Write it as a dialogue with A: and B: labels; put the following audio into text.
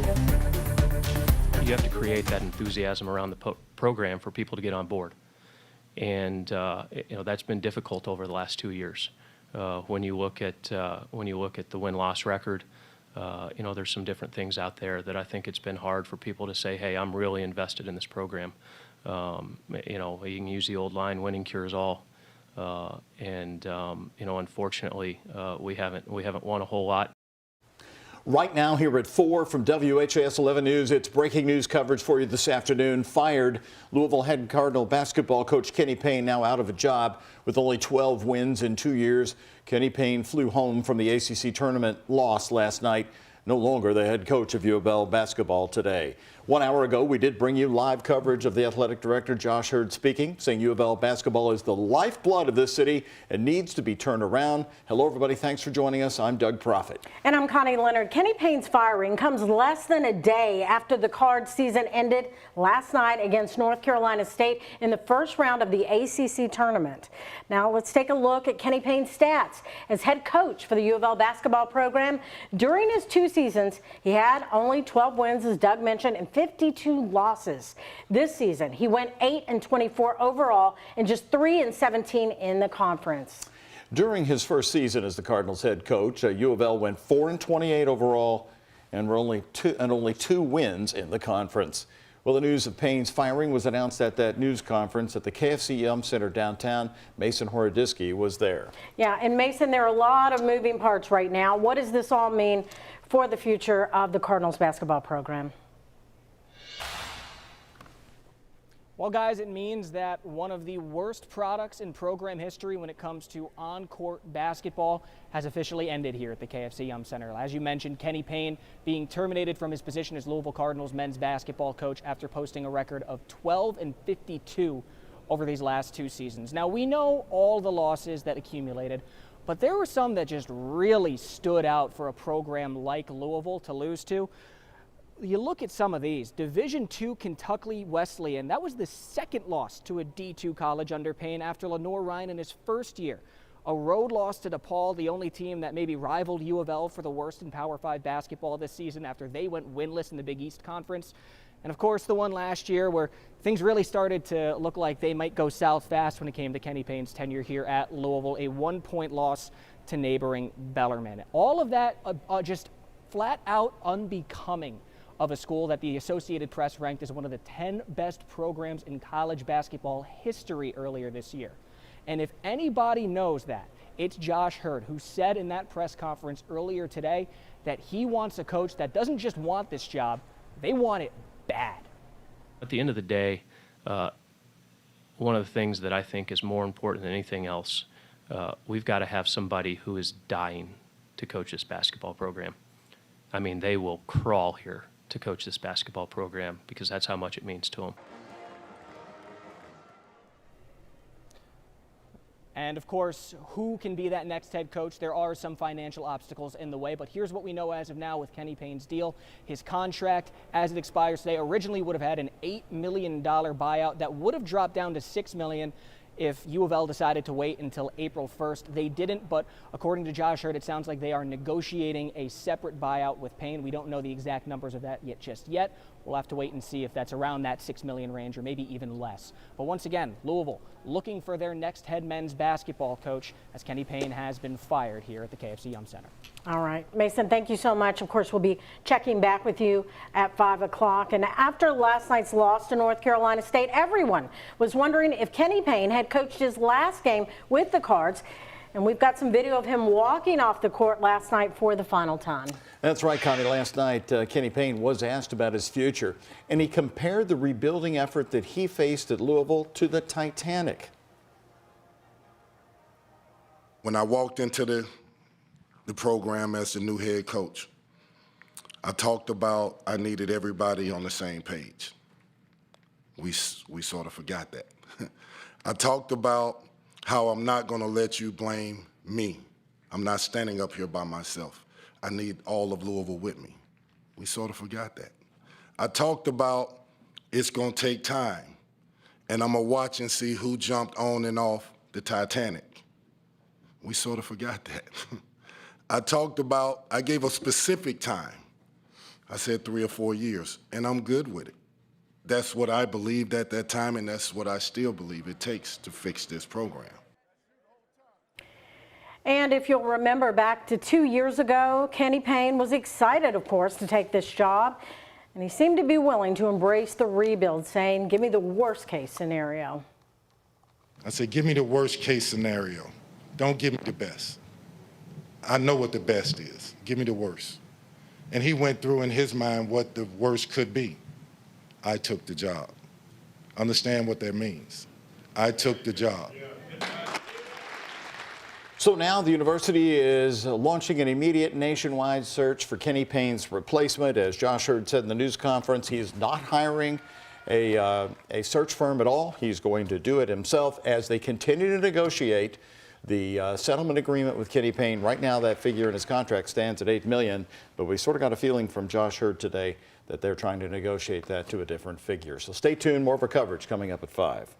A: You have to create that enthusiasm around the program for people to get on board. And that's been difficult over the last 2 years. When you look at the win-loss record, there's some different things out there that I think it's been hard for people to say, hey, I'm really invested in this program. You can use the old line, winning cures all. Unfortunately, we haven't won a whole lot.
B: Right now here at 4 from WHAS 11 News, it's breaking news coverage for you this afternoon. Fired Louisville head Cardinal basketball coach Kenny Payne now out of a job with only 12 wins in 2 years. Kenny Payne flew home from the ACC tournament loss last night. No longer the head coach of UofL basketball today. 1 hour ago, we did bring you live coverage of the athletic director, Josh Hurd, speaking, saying UofL basketball is the lifeblood of this city and needs to be turned around. Hello, everybody. Thanks for joining us. I'm Doug Proffitt.
C: And I'm Connie Leonard. Kenny Payne's firing comes less than a day after the Cards season ended last night against North Carolina State in the first round of the ACC tournament. Now, let's take a look at Kenny Payne's stats. As head coach for the UofL basketball program, during his 2 seasons, he had only 12 wins, as Doug mentioned, and 52 losses. This season, he went 8-24 overall and just 3-17 in the conference.
B: During his first season as the Cardinals head coach, UofL went 4-28 overall and only 2 wins in the conference. Well, the news of Payne's firing was announced at that news conference at the KFC Yum Center downtown. Mason Horodisky was there.
C: Yeah, and Mason, there are a lot of moving parts right now. What does this all mean for the future of the Cardinals basketball program?
D: Well, guys, it means that one of the worst products in program history when it comes to on-court basketball has officially ended here at the KFC Yum Center. As you mentioned, Kenny Payne being terminated from his position as Louisville Cardinals men's basketball coach after posting a record of 12-52 over these last 2 seasons. Now, we know all the losses that accumulated, but there were some that just really stood out for a program like Louisville to lose to. You look at some of these. Division II Kentucky Wesleyan, that was the second loss to a D2 college under Payne after Lenore Ryan in his first year. A road loss to DePaul, the only team that maybe rivaled UofL for the worst in Power 5 basketball this season after they went winless in the Big East Conference. And of course, the one last year where things really started to look like they might go south fast when it came to Kenny Payne's tenure here at Louisville, a 1-point loss to neighboring Bellarmine. All of that just flat out unbecoming of a school that the Associated Press ranked as one of the 10 best programs in college basketball history earlier this year. And if anybody knows that, it's Josh Hurd, who said in that press conference earlier today that he wants a coach that doesn't just want this job, they want it bad.
A: At the end of the day, one of the things that I think is more important than anything else, we've got to have somebody who is dying to coach this basketball program. I mean, they will crawl here to coach this basketball program because that's how much it means to them.
D: And of course, who can be that next head coach? There are some financial obstacles in the way, but here's what we know as of now with Kenny Payne's deal. His contract, as it expires today, originally would have had an $8 million buyout that would have dropped down to $6 million if UofL decided to wait until April 1st. They didn't, but according to Josh Hurd, it sounds like they are negotiating a separate buyout with Payne. We don't know the exact numbers of that just yet. We'll have to wait and see if that's around that $6 million range or maybe even less. But once again, Louisville looking for their next head men's basketball coach as Kenny Payne has been fired here at the KFC Yum Center.
C: All right, Mason, thank you so much. Of course, we'll be checking back with you at 5 o'clock. And after last night's loss to North Carolina State, everyone was wondering if Kenny Payne had coached his last game with the Cards. And we've got some video of him walking off the court last night for the final time.
B: That's right, Connie. Last night, Kenny Payne was asked about his future, and he compared the rebuilding effort that he faced at Louisville to the Titanic.
E: When I walked into the program as the new head coach, I talked about I needed everybody on the same page. We sort of forgot that. I talked about how I'm not going to let you blame me. I'm not standing up here by myself. I need all of Louisville with me. We sort of forgot that. I talked about it's going to take time, and I'm going to watch and see who jumped on and off the Titanic. We sort of forgot that. I talked about, I gave a specific time. I said 3 or 4 years, and I'm good with it. That's what I believed at that time, and that's what I still believe it takes to fix this program.
C: And if you'll remember back to 2 years ago, Kenny Payne was excited, of course, to take this job. And he seemed to be willing to embrace the rebuild, saying, give me the worst case scenario.
E: I said, give me the worst case scenario. Don't give me the best. I know what the best is. Give me the worst. And he went through in his mind what the worst could be. I took the job. Understand what that means. I took the job.
B: So now the university is launching an immediate nationwide search for Kenny Payne's replacement. As Josh Hurd said in the news conference, he is not hiring a search firm at all. He's going to do it himself as they continue to negotiate the settlement agreement with Kenny Payne. Right now, that figure in his contract stands at $8 million, but we sort of got a feeling from Josh Hurd today that they're trying to negotiate that to a different figure. So stay tuned. More of our coverage coming up at 5.